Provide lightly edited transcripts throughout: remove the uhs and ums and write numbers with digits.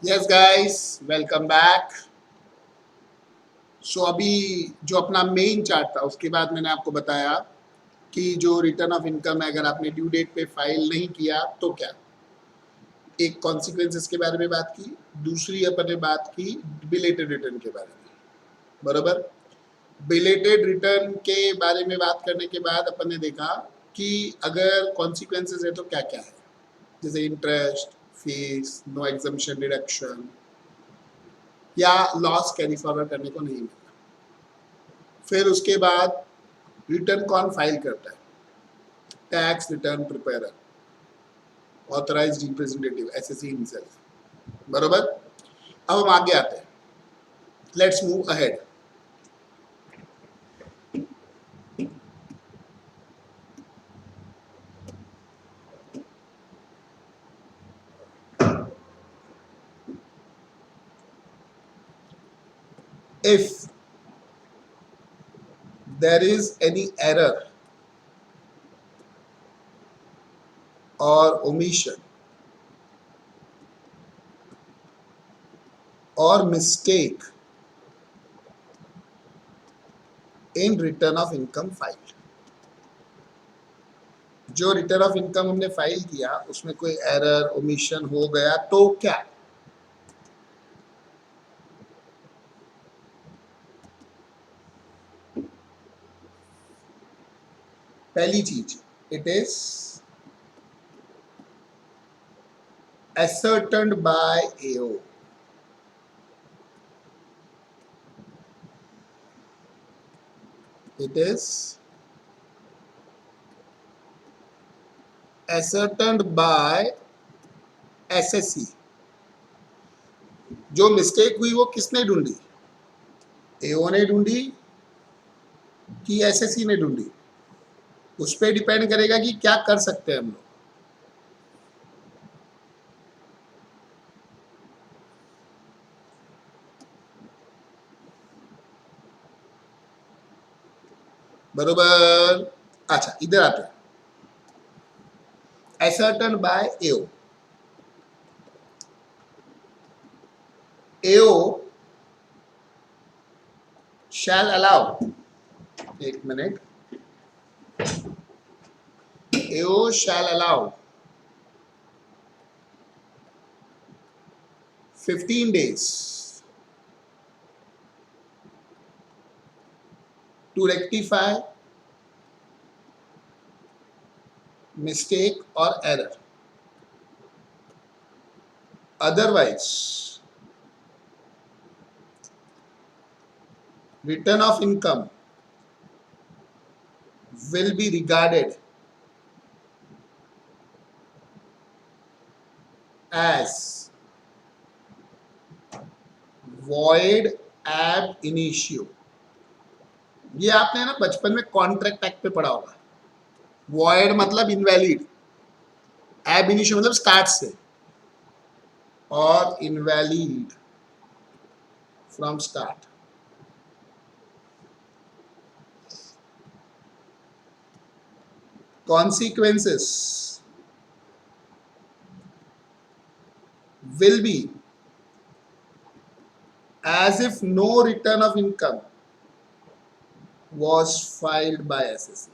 Yes guys, welcome back. So अभी जो अपना मेन चार्ट था उसके बाद मैंने आपको बताया कि जो रिटर्न ऑफ इनकम है, अगर आपने ड्यू डेट पे फाइल नहीं किया तो क्या। एक कॉन्सिक्वेंसेस के बारे में बात की, दूसरी अपन ने बात की बिलेटेड रिटर्न के बारे में। बरोबर। बिलेटेड रिटर्न के बारे में बात करने के बाद अपन ने देखा कि अगर कॉन्सिक्वेंसेस है तो क्या क्या है, जैसे interest, fees, no exemption deduction या लॉस कैरी फॉरवर्ड करने को नहीं मिला। फिर उसके बाद रिटर्न कौन फाइल करता है? Tax return preparer, authorised representative, SSC himself. बरोबर। अब हम आगे आते हैं, let's move ahead. If there is any error or omission or mistake in return of income filed, जो रिटर्न ऑफ इनकम हमने फाइल किया उसमें कोई एरर ओमिशन हो गया तो क्या? पहली चीज, it is ascertained by AO. It is ascertained by SSC. जो मिस्टेक हुई वो किसने ढूंढी? एओ ने ढूंढी कि एसएससी ने ढूंढी? उस पर डिपेंड करेगा कि क्या कर सकते हैं हम लोग। बरोबर। अच्छा, इधर आते हैं। Ascertain by AO. AO shall allow, एक minute, AO shall allow 15 days to rectify mistake or error. Otherwise, return of income will be regarded as void ab initio. ये आपने ना बचपन में कॉन्ट्रैक्ट एक्ट पे पढ़ा होगा। वॉइड मतलब इनवैलिड, एब इनिशियो मतलब स्टार्ट से, और invalid from start. consequences will be as if no return of income was filed by SSC.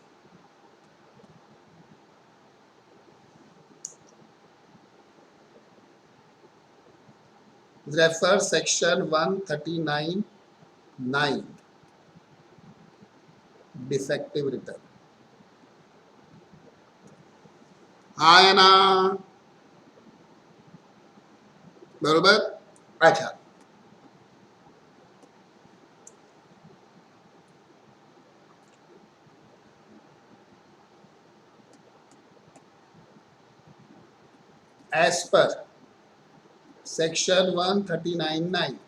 Refer section 139(9), defective return. हाँ या ना? बरोबर। अच्छा, as per section 139(9),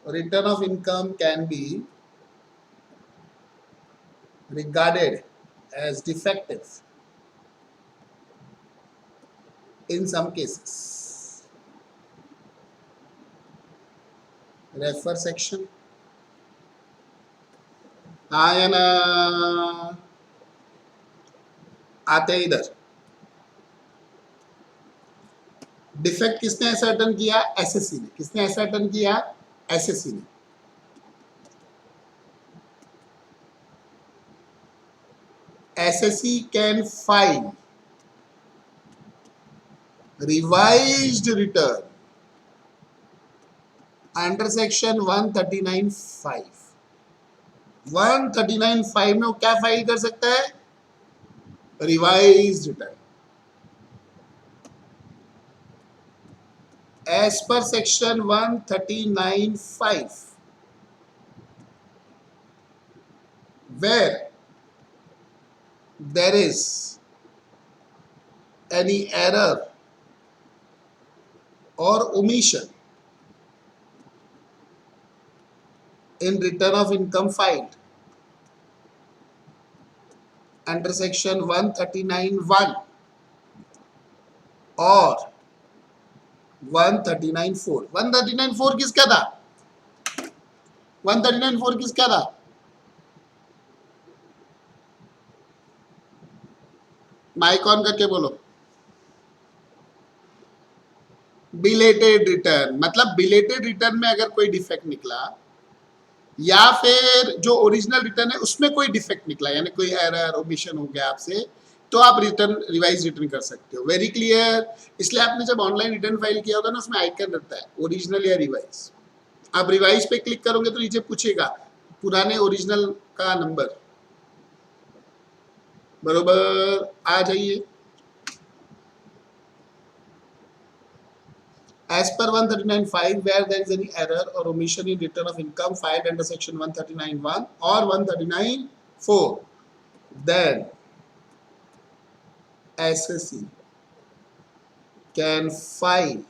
return of income can be regarded as defective in some cases. Refer section. हाँ या ना? आते हैं इधर। डिफेक्ट किसने असर्टन किया? एसएससी ने। किसने असर्टन किया? एसएससी ने। SSC can file revised return under section 139(5). 139(5) में वो क्या फाइल कर सकता है? रिवाइज रिटर्न एज पर section 139(5), where there is any error or omission in return of income filed under section 139(1) और 139(4). 139(4) किसका था? 139(4) किसका था? माइक ऑन करके बोलो। Belated return. मतलब बिलेटेड रिटर्न में अगर कोई डिफेक्ट निकला या फिर जो ओरिजिनल रिटर्न है उसमें कोई डिफेक्ट निकला, यानी कोई एरर ओमिशन हो गया आपसे, तो आप रिटर्न रिवाइज रिटर्न कर सकते हो। Very clear. इसलिए आपने जब ऑनलाइन रिटर्न फाइल किया होगा ना, उसमें आइकन रहता है ओरिजिनल या रिवाइज। आप रिवाइज पे क्लिक करोगे तो नीचे पूछेगा पुराने ओरिजिनल का नंबर। बरोबर, आ जाइए। As per 139(5), where there is any error or omission in return of income filed under section 139(1) or 139(4), then SSC can file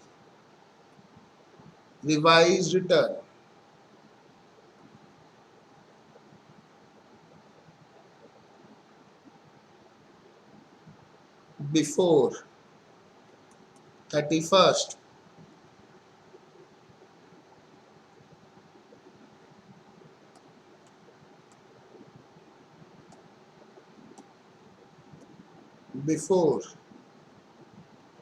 revised return before 31st before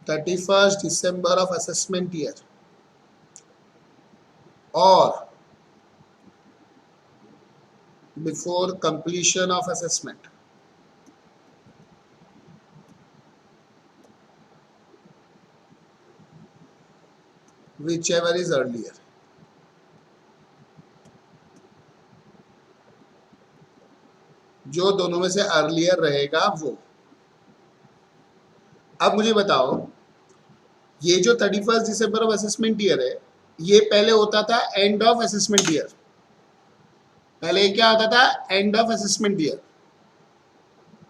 31st December of assessment year or before completion of assessment, whichever is earlier. जो दोनों में से earlier रहेगा वो। अब मुझे बताओ, ये जो 31st December of assessment year है, ये पहले होता था एंड ऑफ असेसमेंट ईयर। पहले क्या होता था? End of assessment year.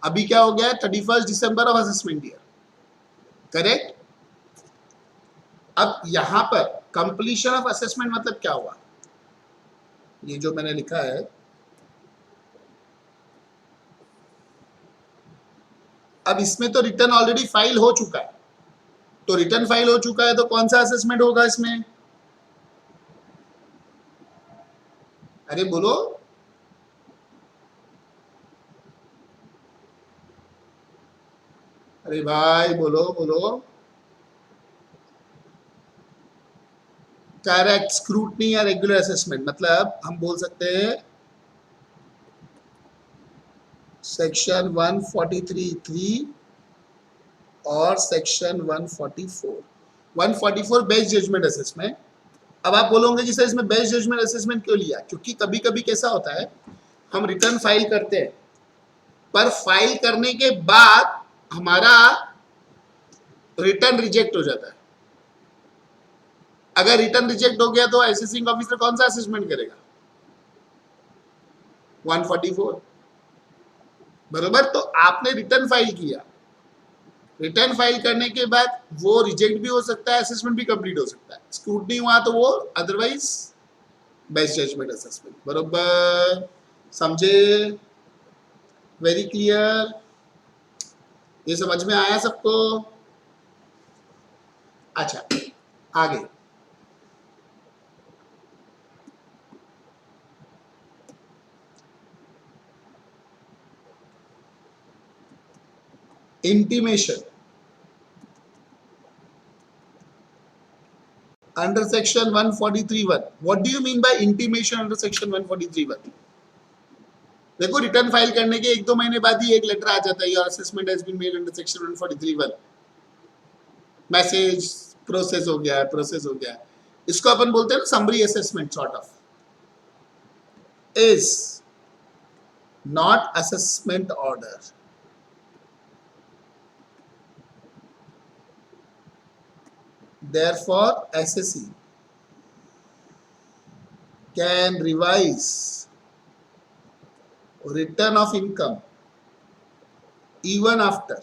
अभी क्या हो गया? 31st December of assessment year. Correct. अब यहां पर कंप्लीशन ऑफ असेसमेंट मतलब क्या हुआ? ये जो मैंने लिखा है, अब इसमें तो रिटर्न ऑलरेडी फाइल हो चुका है, तो रिटर्न फाइल हो चुका है तो कौन सा असेसमेंट होगा इसमें? अरे बोलो। अरे भाई बोलो बोलो। करेक्ट। स्क्रूटनी या रेगुलर असेसमेंट, मतलब हम बोल सकते हैं सेक्शन 143(3) और सेक्शन 144। 144 best judgement assessment. अब आप बोलोगे कि सर इसमें बेस्ट जजमेंट असेसमेंट क्यों लिया? क्योंकि कभी कभी कैसा होता है, हम रिटर्न फाइल करते हैं, पर फाइल करने के बाद हमारा रिटर्न रिजेक्ट हो जाता है। अगर रिटर्न रिजेक्ट हो गया तो असेसिंग ऑफिसर कौन सा असेसमेंट करेगा? 144। बरोबर। तो आपने रिटर्न फाइल किया, रिटर्न फाइल करने के बाद वो रिजेक्ट भी हो सकता है, असेसमेंट भी कंप्लीट हो सकता है। स्क्रूटनी हुआ तो वो अदरवाइज बेस्ट जजमेंट असेसमेंट। बरोबर, समझे? Very clear. ये समझ में आया सबको? अच्छा, आगे। Intimation under section 143(1). What do you mean by intimation under section 143(1)? देखो, रिटर्न फाइल करने के 1-2 महीने बाद ही एक लेटर आ जाता है, your assessment has been made under section 143(1). Message process हो गया है, प्रोसेस हो गया है। इसको अपन बोलते हैं ना summary assessment sort of. Is not assessment order. Therefore, SSE can revise return of income even after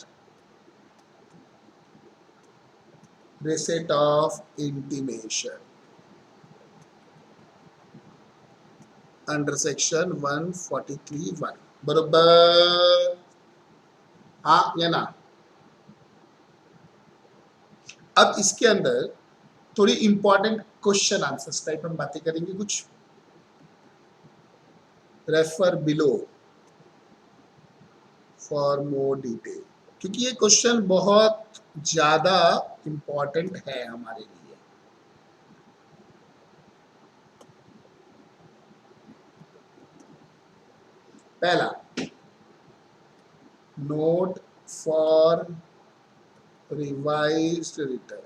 receipt of intimation under section 143(1). बरोबर? हाँ या ना? अब इसके अंदर थोड़ी इंपॉर्टेंट क्वेश्चन आंसर्स टाइप हम बातें करेंगे कुछ। Refer below for more detail, क्योंकि ये क्वेश्चन बहुत ज्यादा इंपॉर्टेंट है हमारे लिए। पहला, नोट फॉर रिवाइज्ड रिटर्न।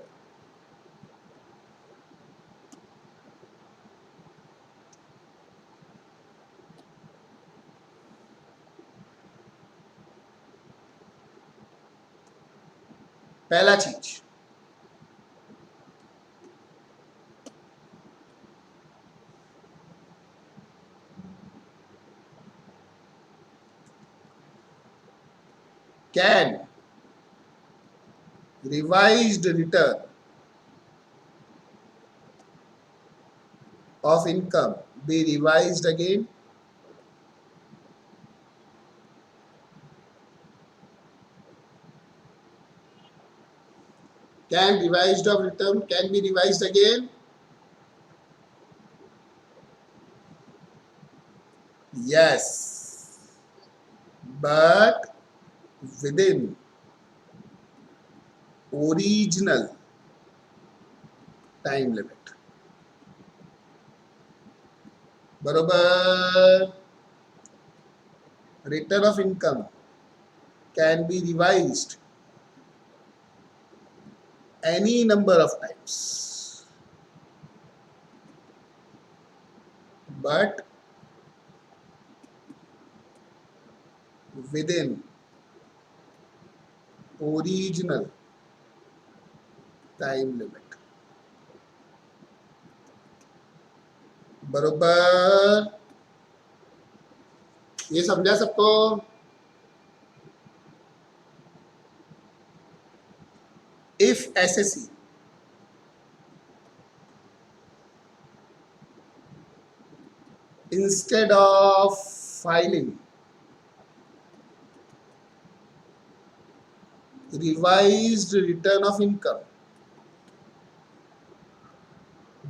पहला चीज, can revised return of income be revised again? Can revised of return can be revised again? Yes, but within original time limit. बरोबर? Return of income can be revised any number of times, but within original time limit. बरोबर? ये समझा सबको? If SSE instead of filing revised return of income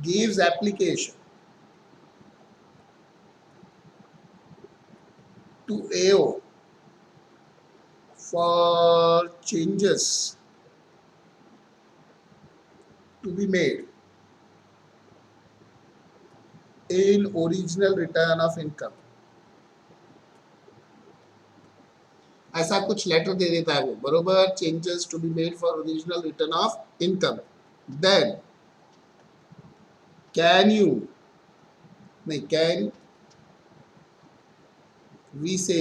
gives application to AO for changes to be made in original return of income, ऐसा कुछ letter दे देता है वो, बरोबर? Changes to be made for original return of income, then can you नहीं can we say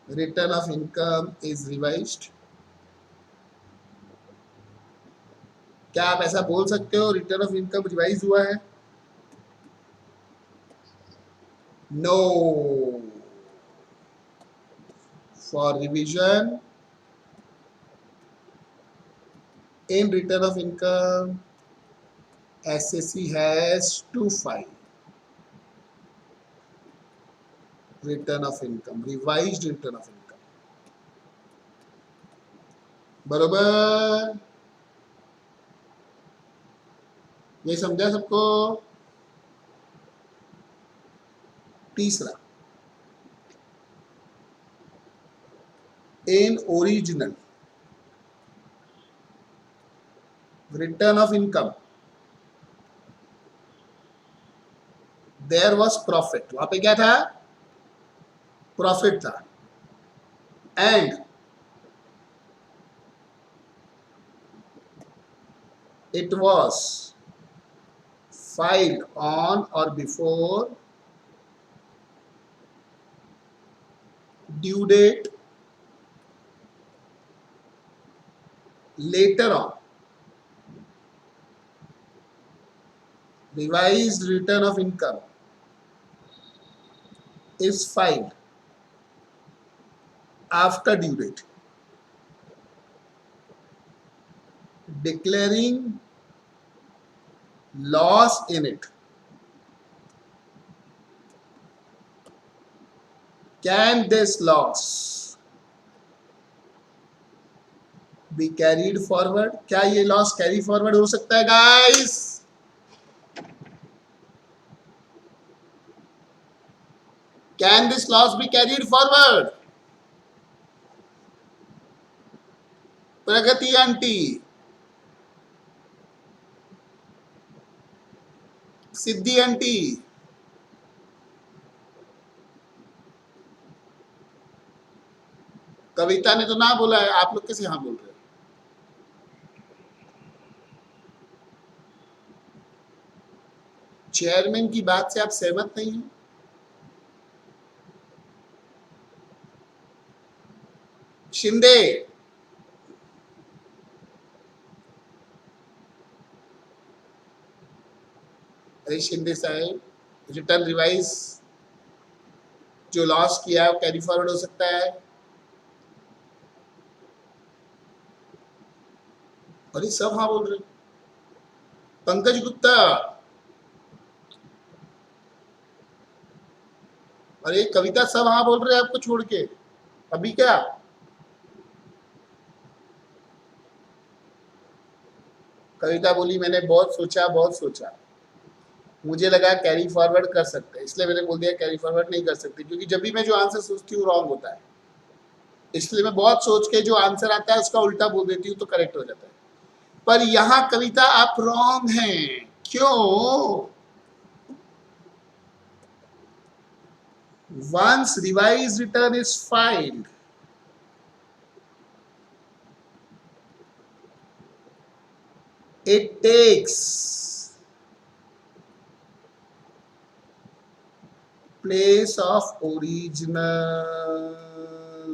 return of income is revised? क्या आप ऐसा बोल सकते हो रिटर्न ऑफ इनकम रिवाइज हुआ है? No. For revision in return of income, SSE has to file return of income, revised return of income. बरोबर? ये समझा सबको? तीसरा, in original return of income, there was profit, वहां पे क्या था, प्रॉफिट था, and it was filed on or before due date later on, revised return of income is filed after due date, declaring loss in it. Can this loss be carried forward? क्या ये loss carry forward हो सकता है guys? Can this loss be carried forward? Pragati aunty, Siddhi aunty, Kavita ने तो ना बोला है, आप लोग कैसे हाँ बोल रहे हो? चेयरमैन की बात से आप सहमत नहीं हो? शिंदे, अरे शिंदे साहब, रिटर्न रिवाइज जो लॉस किया है वो कैरी फॉरवर्ड हो सकता है? अरे सब हाँ बोल रहे। पंकज गुप्ता, अरे कविता, सब हाँ बोल रहे हैं आपको छोड़ के, अभी क्या? कविता बोली मैंने बहुत सोचा, बहुत सोचा, मुझे लगा कैरी फॉरवर्ड कर सकते हैं, इसलिए मैंने बोल दिया कैरी फॉरवर्ड नहीं कर सकते, क्योंकि जब भी मैं जो आंसर सोचती हूँ रॉन्ग होता है, इसलिए मैं बहुत सोच के जो आंसर आता है उसका उल्टा बोल देती हूँ तो करेक्ट हो जाता है। पर यहाँ कविता आप रॉन्ग हैं, क्यों? Once revised return is filed, it takes place of original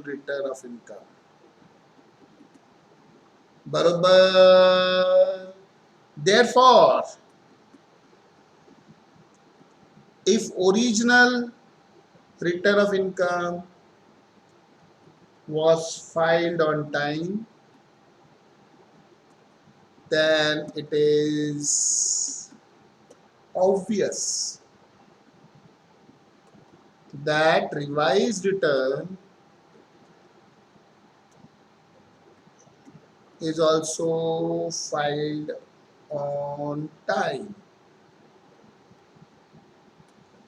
return of income. बरोबर। Therefore, if original return of income was filed on time, then it is obvious that revised return is also filed on time.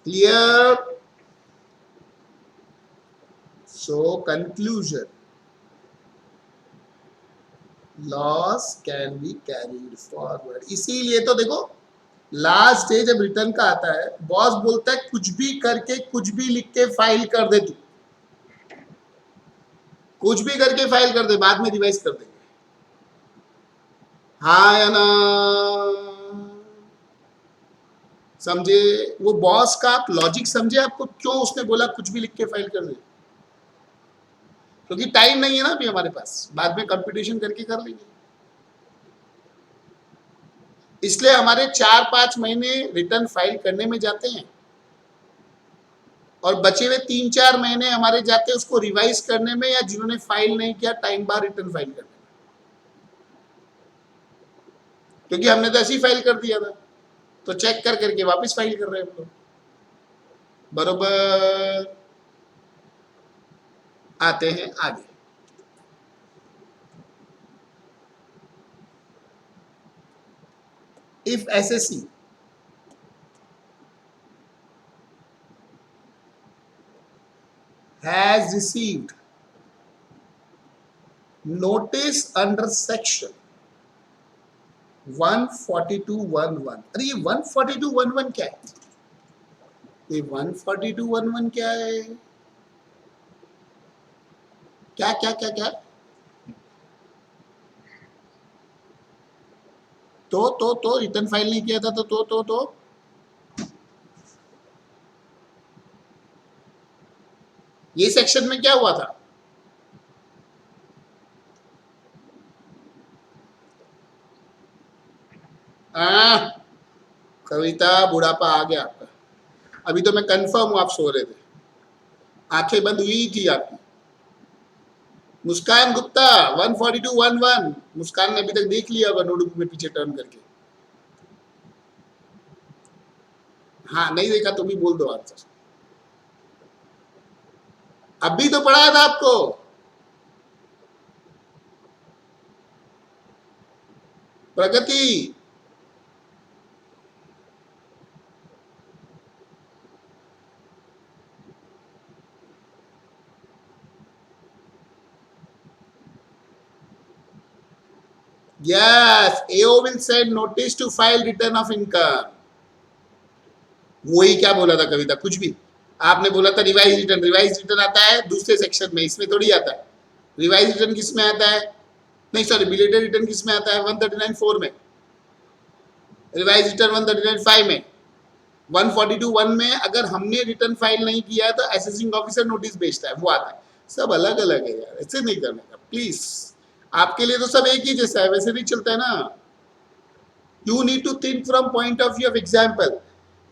Clear? So conclusion, loss can be carried forward. इसीलिए तो देखो last day जब return का आता है, boss बोलता है कुछ भी करके कुछ भी लिख के फाइल कर दे, तू कुछ भी करके फाइल कर दे, बाद में रिवाइज कर देंगे। हाँ या ना? समझे? वो बॉस का आप लॉजिक समझे, आपको क्यों उसने बोला कुछ भी लिख के फाइल कर दे? क्योंकि टाइम नहीं है ना अभी हमारे पास, बाद में कंप्यूटेशन करके कर लेंगे। इसलिए हमारे 4-5 महीने रिटर्न फाइल करने में जाते हैं और बचे हुए 3-4 महीने हमारे जाते हैं उसको रिवाइज करने में, या जिन्होंने फाइल नहीं किया टाइम बाद रिटर्न फाइल करने में, क्योंकि हमने तो ऐसे ही फाइल कर दिया था, तो चेक कर करके वापस फाइल कर रहे हैं हम लोग। बरोबर। आते हैं आगे। If SSC has received notice under section 14211, अरे ये 14211 क्या है? ये 14211 क्या है? क्या क्या क्या क्या? तो रिटर्न फाइल नहीं किया था तो ये सेक्शन में क्या हुआ था? आ, कविता बुढ़ापा आ गया आपका। अभी तो मैं कंफर्म हूं आप सो रहे थे, आंखें बंद हुई थी आपकी। मुस्कान गुप्ता 14211, मुस्कान ने अभी तक देख लिया होगा नोटबुक में पीछे टर्न करके। हाँ नहीं देखा तो भी बोल दो आंसर, अभी तो पढ़ाया था आपको। Pragati, yes, AO will send notice to file return of income. वही क्या बोला था कविता, कुछ भी। आपने बोला था रिवाइज रिटर्न, रिवाइज रिटर्न आता है दूसरे सेक्शन में, इसमें थोड़ी आता है। रिवाइज रिटर्न किस में आता है? नहीं सॉरी, बिलेटेड रिटर्न किस में आता है? 139(4) में। रिवाइज रिटर्न 139(5) में। 142(1) में अगर हमने रिटर्न फाइल नहीं किया है तो असेसिंग ऑफिसर नोटिस भेजता है, वो आता है। सब अलग अलग है यार, ऐसे नहीं करने का प्लीज। आपके लिए तो सब एक ही जैसा है, वैसे नहीं चलता है ना। You need to think from point of view of example.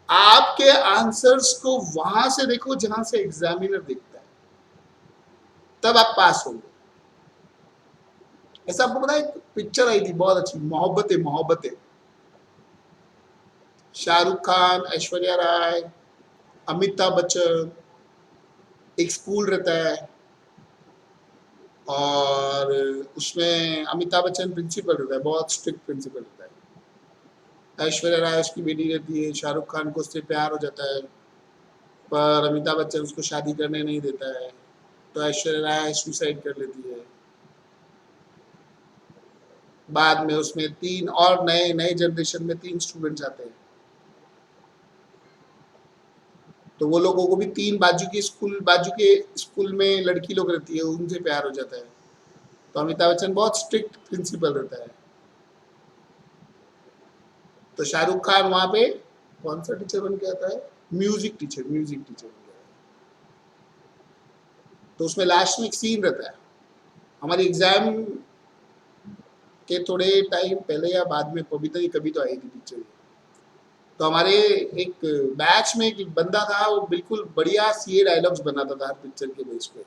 आपके आंसर्स को वहां से देखो जहां से एग्जामिनर देखता है, तब आप पास होंगे। ऐसा आपको पता है, एक पिक्चर आई थी बहुत अच्छी, मोहब्बतें मोहब्बतें। शाहरुख खान, ऐश्वर्या राय, अमिताभ बच्चन, एक स्कूल रहता है और उसमें अमिताभ बच्चन प्रिंसिपल रहता है, बहुत स्ट्रिक्ट प्रिंसिपल रहता है। ऐश्वर्या राय उसकी बेटी रहती है, शाहरुख खान को उससे प्यार हो जाता है, पर अमिताभ बच्चन उसको शादी करने नहीं देता है, तो ऐश्वर्या राय सुसाइड कर लेती है। बाद में उसमें तीन और नए नए जनरेशन में तीन स्टूडेंट्स आते हैं, तो वो लोगों को भी तीन बाजू के स्कूल में लड़की लोग रहती है, उनसे प्यार हो जाता है। तो अमिताभ बच्चन बहुत स्ट्रिक्ट प्रिंसिपल रहता है, तो शाहरुख खान वहां पे कौन सा टीचर बन के आता है? म्यूजिक टीचर, म्यूजिक टीचर बन गया है। तो उसमें लास्ट में एक सीन रहता है, हमारे एग्जाम के थोड़े टाइम पहले या बाद में, पवित्र की कभी तो आई थी पिक्चर। तो हमारे एक बैच में एक बंदा था, वो बिल्कुल बढ़िया सीए डायलॉग्स बनाता था हर पिक्चर के बेस पे।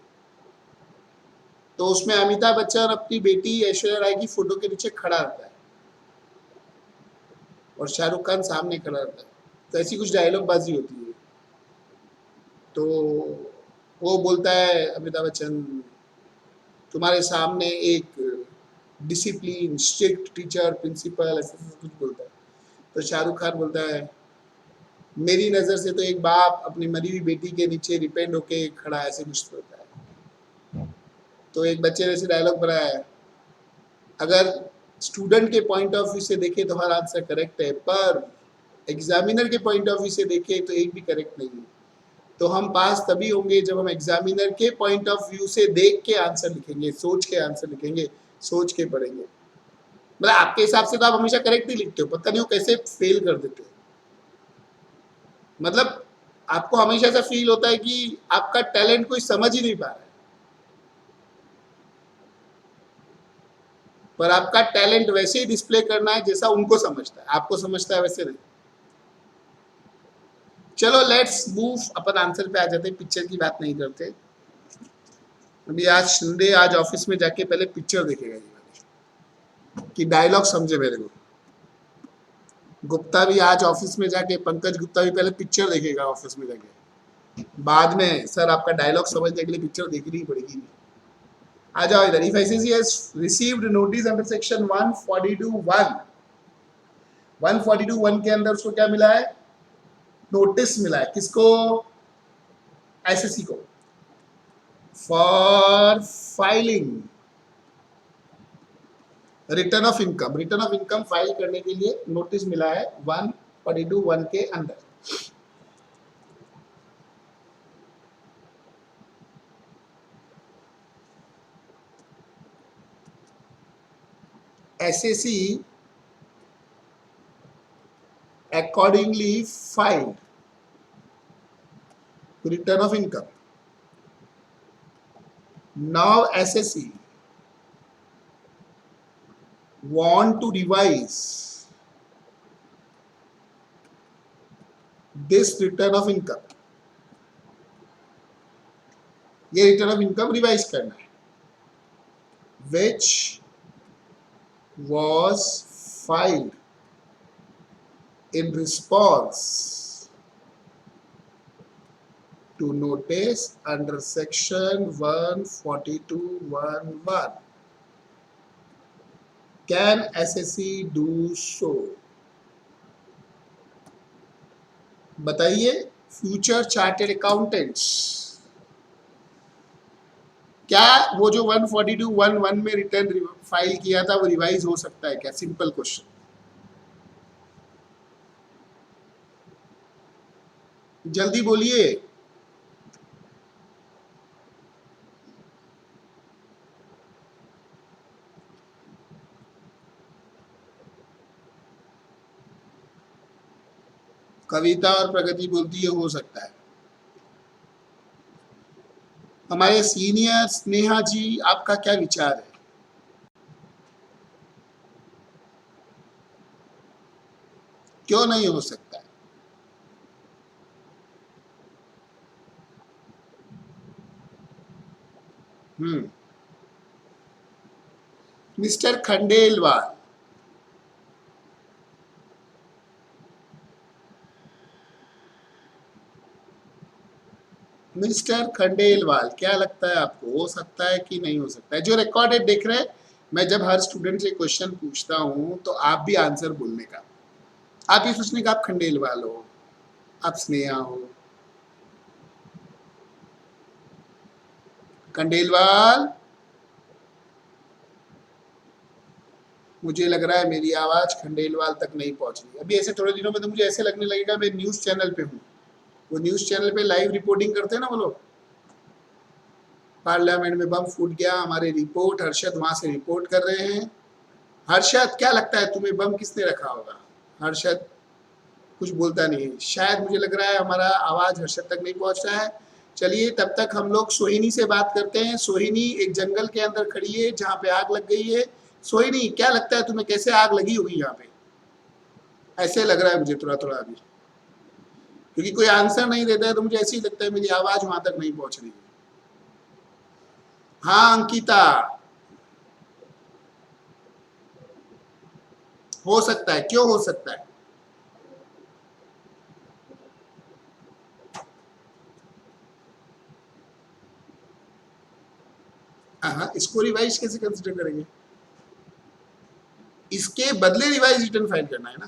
तो उसमें अमिताभ बच्चन अपनी बेटी ऐश्वर्या राय की फोटो के नीचे खड़ा रहता है और शाहरुख खान सामने खड़ा रहता है, तो ऐसी कुछ डायलॉग बाजी होती है। तो वो बोलता है अमिताभ बच्चन, तुम्हारे सामने एक डिसिप्लिन स्ट्रिक्ट टीचर प्रिंसिपल, ऐसा कुछ बोलता है। तो शाहरुख खान बोलता है, मेरी नज़र से तो एक बाप अपनी मरी हुई बेटी के नीचे रिपेंड होके खड़ा, ऐसे कुछ बोलता है। तो एक बच्चे ने ऐसे डायलॉग बनाया है, अगर स्टूडेंट के पॉइंट ऑफ व्यू से देखे तो हर आंसर करेक्ट है, पर एग्जामिनर के पॉइंट ऑफ व्यू से देखे तो एक भी करेक्ट नहीं है। तो हम पास तभी होंगे जब हम एग्जामिनर के पॉइंट ऑफ व्यू से देख के आंसर लिखेंगे, सोच के आंसर लिखेंगे, सोच के पढ़ेंगे। मतलब आपके हिसाब से तो आप हमेशा करेक्ट ही लिखते हो, पता नहीं वो कैसे फेल कर देते हो। मतलब आपको हमेशा ऐसा फील होता है कि आपका टैलेंट कोई समझ ही नहीं पा रहा है, पर आपका टैलेंट वैसे ही डिस्प्ले करना है जैसा उनको समझता है, आपको समझता है वैसे नहीं। चलो लेट्स मूव, अपन आंसर पे आ जाते हैं, पिक्चर की बात नहीं करते अभी। आज शिंदे आज ऑफिस में जाके पहले पिक्चर देखेगा कि डायलॉग समझे मेरे को। गुप्ता भी आज ऑफिस में जाके, पंकज गुप्ता भी पहले पिक्चर देखेगा ऑफिस में जाके, बाद में सर आपका डायलॉग समझने के लिए पिक्चर देखनी ही पड़ेगी। आ जाओ इधर। If ICC has received notice under section 142(1), 142(1) के अंदर उसको क्या मिला है? नोटिस मिला है। किसको? आईसीसी को। For filing return of income, return of income file करने के लिए नोटिस मिला है 142(1) के अंदर। SAC accordingly filed return of income. Now SSC want to revise this return of income. ये रिटर्न ऑफ इनकम रिवाइज करना है, which was filed in response to notice under section 142(1)(1). Can SSC do so? बताइए future chartered accountants, क्या वो जो 142(1)(1) में return file किया था वो रिवाइज हो सकता है क्या? सिंपल क्वेश्चन, जल्दी बोलिए। कविता और प्रगति बोलती है हो सकता है। हमारे सीनियर स्नेहा जी, आपका क्या विचार है? क्यों नहीं हो सकता है? मिस्टर खंडेलवाल, मिस्टर खंडेलवाल, क्या लगता है आपको, हो सकता है कि नहीं हो सकता है? जो रिकॉर्डेड देख रहे हैं, मैं जब हर स्टूडेंट से क्वेश्चन पूछता हूं तो आप भी आंसर बोलने का, आप ये सोचने का आप खंडेलवाल हो, आप स्नेहा हो। खंडेलवाल, मुझे लग रहा है मेरी आवाज खंडेलवाल तक नहीं पहुंच रही। अभी ऐसे थोड़े दिनों में तो मुझे ऐसे लगने लगेगा मैं न्यूज चैनल पे हूँ। वो न्यूज चैनल पे लाइव रिपोर्टिंग करते हैं ना वो लोग, पार्लियामेंट में बम फूट गया, हमारे रिपोर्ट हर्षद वहां से रिपोर्ट कर रहे हैं। हर्षद, क्या लगता है तुम्हें बम किसने रखा होगा? हर्षद कुछ बोलता नहीं है, शायद मुझे लग रहा है हमारा आवाज हर्षद तक नहीं पहुंच रहा है। चलिए तब तक हम लोग सोहिनी से बात करते हैं। सोहिनी एक जंगल के अंदर खड़ी है जहाँ पे आग लग गई है। सोहिनी, क्या लगता है तुम्हें कैसे आग लगी होगी यहाँ पे? ऐसे लग रहा है मुझे थोड़ा थोड़ा अभी, क्योंकि कोई आंसर नहीं देता है तो मुझे ऐसे ही लगता है मेरी आवाज वहां तक नहीं पहुंच रही। हाँ अंकिता, हो सकता है, क्यों हो सकता है? हाँ, इसको रिवाइज कैसे कंसिडर करेंगे? इसके बदले रिवाइज रिटर्न फाइल करना है ना।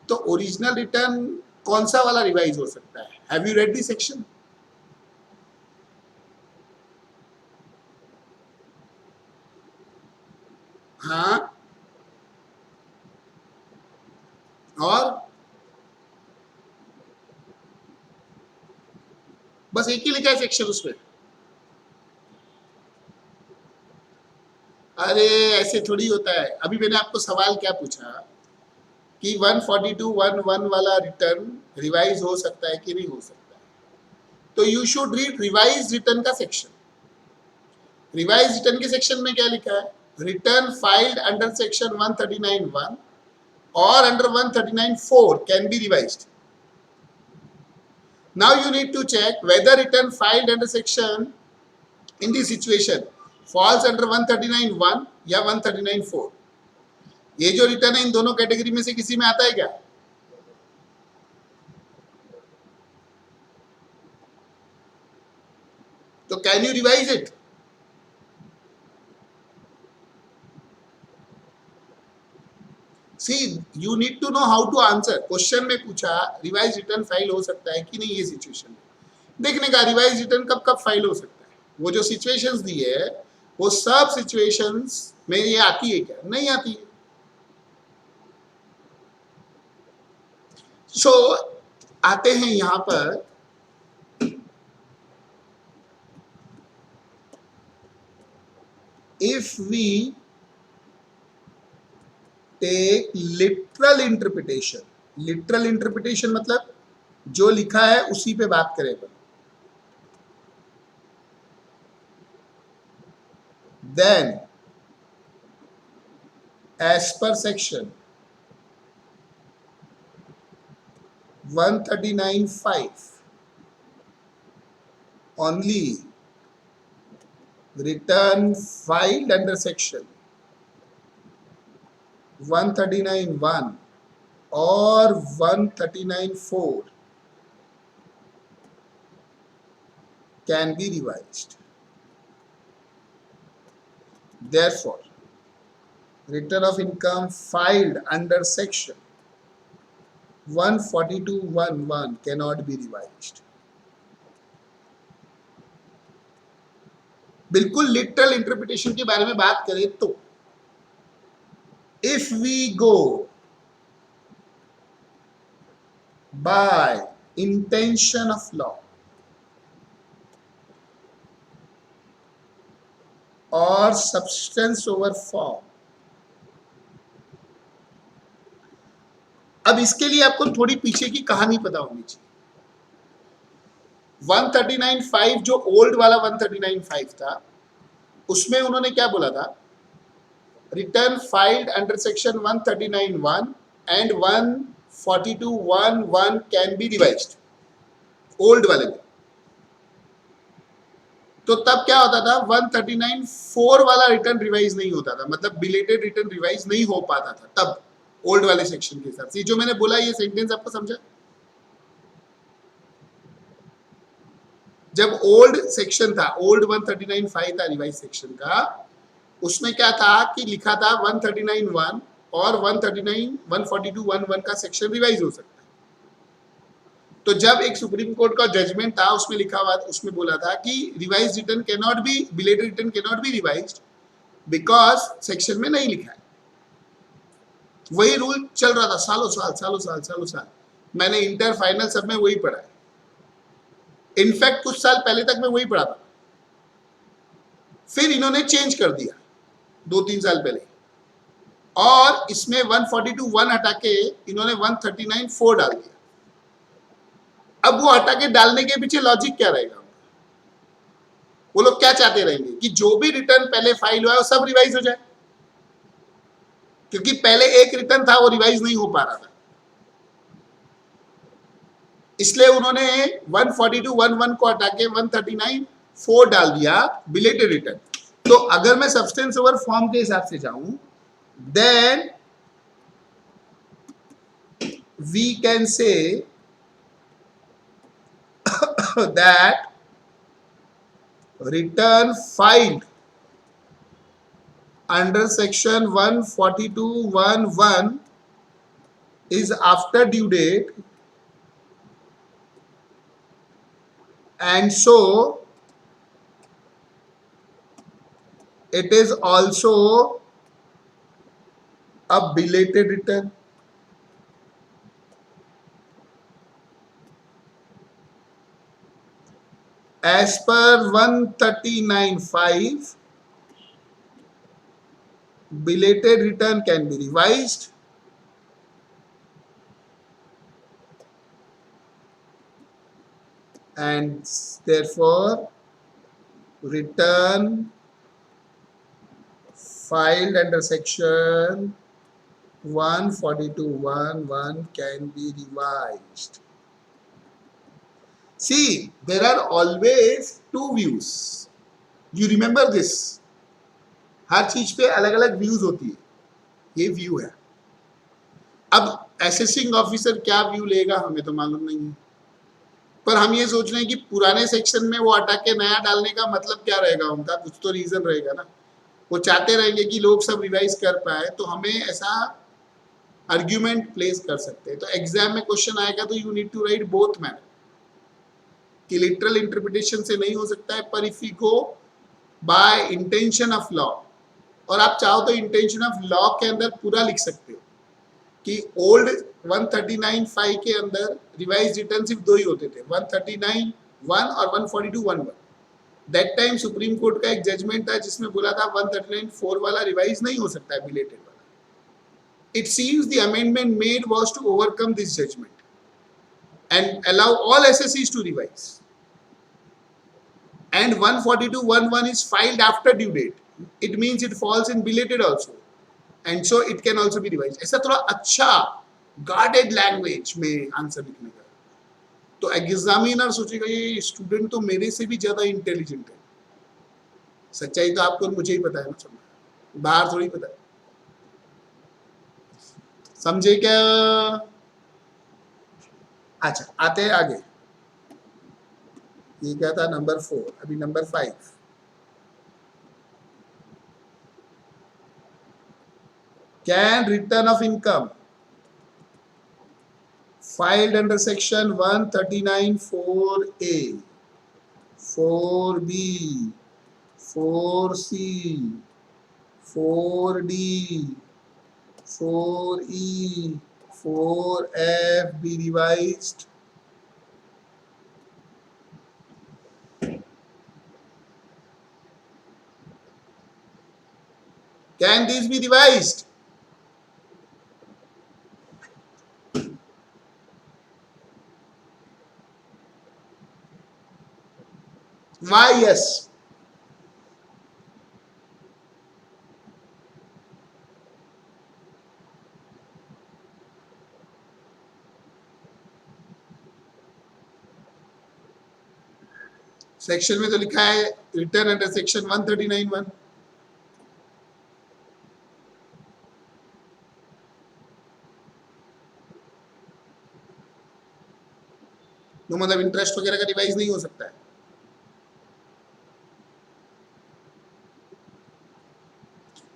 तो ओरिजिनल रिटर्न कौन सा वाला रिवाइज हो सकता है? Have you read the section? हाँ, और बस एक ही लिखा है सेक्शन उसमें। अरे ऐसे थोड़ी होता है। अभी मैंने आपको सवाल क्या पूछा कि 142(1)(1) वाला रिटर्न रिवाइज हो सकता है कि नहीं हो सकता है, तो you should read revise return का सेक्शन। रिवाइज रिटर्न के सेक्शन में क्या लिखा है? Return filed under section 139(1) or under 139(4) can be revised. Now you need to check whether return filed under section in this situation falls under 139(1) या 139(4। ये जो return है इन दोनों कैटेगरी में से किसी में आता है क्या? तो can you revise it? See you need to know how to answer. Question में पूछा रिवाइज रिटर्न फाइल हो सकता है कि नहीं ये सिचुएशन में, देखने का रिवाइज रिटर्न कब कब फाइल हो सकता है। वो जो सिचुएशंस दी है वो सब सिचुएशंस में ये आती है क्या? नहीं आती है। सो आते हैं यहां पर if we take literal interpretation. Literal interpretation मतलब जो लिखा है उसी पे बात करें अपन। देन एज पर section 139(5) only return filed under section 139(1) or 139(4) can be revised. Therefore, return of income filed under section 142(1)(1) cannot be revised. बिल्कुल लिटरल इंटरप्रिटेशन के बारे में बात करें तो if we go by intention of law और substance over form, अब इसके लिए आपको थोड़ी पीछे की कहानी पता होनी चाहिए। 139(5) जो ओल्ड वाला 139(5) था उसमें उन्होंने क्या बोला था? Return filed under section 139(1) and 142(1)(1) can be revised. Old वाले में तो तब क्या होता था? 139(4) वाला रिटर्न रिवाइज नहीं होता था, मतलब बिलेटेड रिटर्न रिवाइज नहीं हो पाता था तब ओल्ड वाले सेक्शन के हिसाब से। जो मैंने बोला ये सेंटेंस आपको समझा? जब ओल्ड सेक्शन था, ओल्ड 139(5) था रिवाइज सेक्शन का, उसमें क्या था कि लिखा था 139(1) और 142(1)(1) का सेक्शन रिवाइज हो सकता है। तो जब एक सुप्रीम कोर्ट का जजमेंट था उसमें लिखा हुआ, उसमें बोला था कि revise return can not be, belated return can not be revised because section में नहीं लिखा है। वही रूल चल रहा था सालों साल। मैंने इंटर फाइनल सब में वही पढ़ा है। इनफैक्ट कुछ साल पहले तक मैं वही पढ़ा था, फिर इन्होंने चेंज कर दिया 2-3 साल पहले, और इसमें 142(1) हटा के इन्होंने 139(4) डाल दिया। अब वो हटा के डालने के पीछे लॉजिक क्या रहेगा? वो लोग क्या चाहते रहेंगे कि जो भी रिटर्न पहले फाइल हुआ है वो सब रिवाइज हो जाए, क्योंकि पहले एक रिटर्न था वो रिवाइज नहीं हो पा रहा था। इसलिए उन्होंने 142(1)(1) को हटा के 139(4) डाल दिया, बिलेटेड रिटर्न। तो अगर मैं सब्सटेंस ओवर फॉर्म के हिसाब से जाऊं, then we can say that return filed under section 142(1)(1) is after due date, and so it is also a belated return. As per 139(5), belated return can be revised and therefore return filed under section 142(1)(1) can be revised. See, there are always two views. You remember this. हर चीज पे अलग अलग views होती है, ये view है। अब assessing officer क्या व्यू लेगा हमें तो मालूम नहीं है, पर हम ये सोच रहे हैं कि पुराने सेक्शन में वो हटा के नया डालने का मतलब क्या रहेगा उनका? कुछ तो रीजन रहेगा ना। वो चाहते रहेंगे कि लोग सब रिवाइज कर पाए, तो हमें ऐसा आर्ग्यूमेंट प्लेस कर सकते हैं। तो एग्जाम में क्वेश्चन आएगा तो you need to write both manner. कि लिटरल इंटरप्रिटेशन से नहीं हो सकता है, पर if you go by intention of law, और आप चाहो तो इंटेंशन ऑफ लॉ के अंदर पूरा लिख सकते हो कि ओल्ड 139(5) के अंदर रिवाइज रिटर्न सिर्फ दो ही होते थे, 139(1) और 142(1)(1). दैट टाइम सुप्रीम कोर्ट का एक जजमेंट था जिसमें बोला था 139(4) वाला रिवाइज नहीं हो सकता है, बिलेटेड वाला. It seems the amendment made was to overcome this judgment and allow all SSCs to revise. And 142(1)(1) is filed after due date. It means it falls in belated also, and so it can also be revised. ऐसा थोड़ा अच्छा guarded language में answer लिखने का, तो examiner सोचेगा ये student तो मेरे से भी ज्यादा इंटेलिजेंट है. सच्चाई तो आपको मुझे ही पता है ना, बाहर थोड़ी पता है. समझे क्या? अच्छा, आते हैं आगे. ये क्या था? नंबर 4. अभी number 5. Can return of income filed under section 139(4)(a), 4(b), 4(c), 4(d), 4(e), 4(f) be revised? Can these be revised? Why yes? Section में तो लिखा है रिटर्न अंडर सेक्शन 139(1). तो मतलब इंटरेस्ट वगैरह का रिवाइज नहीं हो सकता है.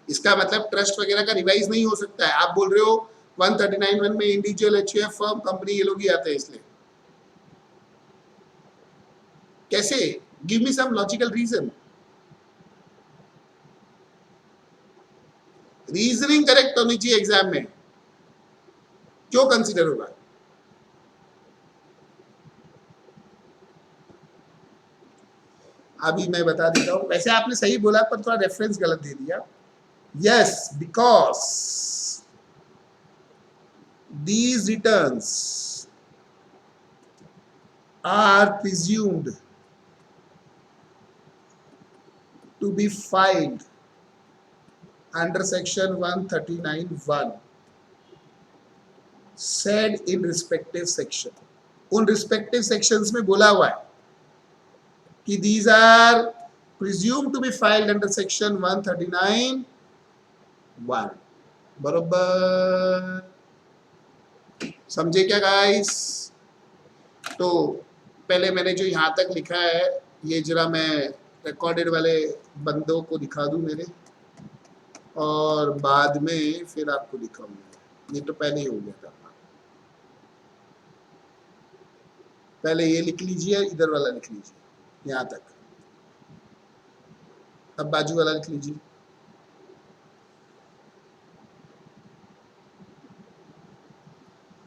इसका मतलब ट्रस्ट वगैरह का रिवाइज नहीं हो सकता है. आप बोल रहे हो 139(1) में इंडिविजुअल, एचयूएफ, फर्म, कंपनी, ये लोग ही आते हैं, इसलिए. कैसे? Give me some logical reason. Reasoning correct होनी चाहिए एग्जाम में, क्यों कंसीडर होगा? अभी मैं बता देता हूं. वैसे आपने सही बोला पर थोड़ा रेफरेंस गलत दे दिया. Yes, because these returns are presumed to be filed under section 139(1) said in respective section. उन respective sections में बोला हुआ है कि these are presumed to be filed under section 139(1). बरोबर समझे क्या गाइस? तो पहले मैंने जो यहाँ तक लिखा है ये जरा मैं रिकॉर्डेड वाले बंदों को दिखा दूं मेरे, और बाद में फिर आपको दिखाऊंगा. ये तो पहले ही हो गया था. पहले ये लिख लीजिए, इधर वाला लिख लीजिए यहाँ तक. अब बाजू वाला लिख लीजिए.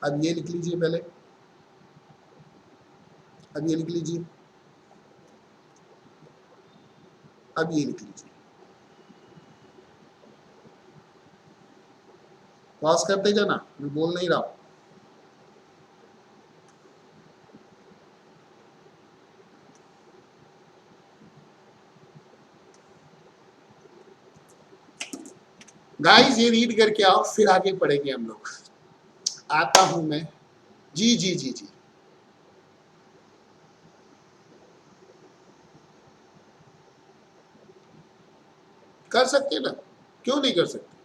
अब ये लिख लीजिए पहले. अब ये लिख लीजिए. अब ये लिख लीजिए. पॉज करते जाना, मैं बोल नहीं रहा हूं. गाइस ये रीड करके आओ, फिर आगे पढ़ेंगे हम लोग. आता हूं मैं. जी जी जी जी. कर सकते ना, क्यों नहीं कर सकते?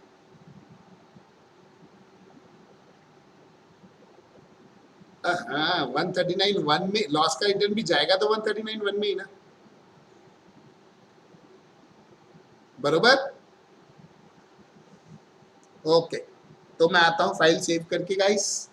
हाँ, 139(1) में लॉस का रिटर्न भी जाएगा तो 139(1) में ही ना. बरोबर. ओके, तो मैं आता हूं फाइल सेव करके गाइस.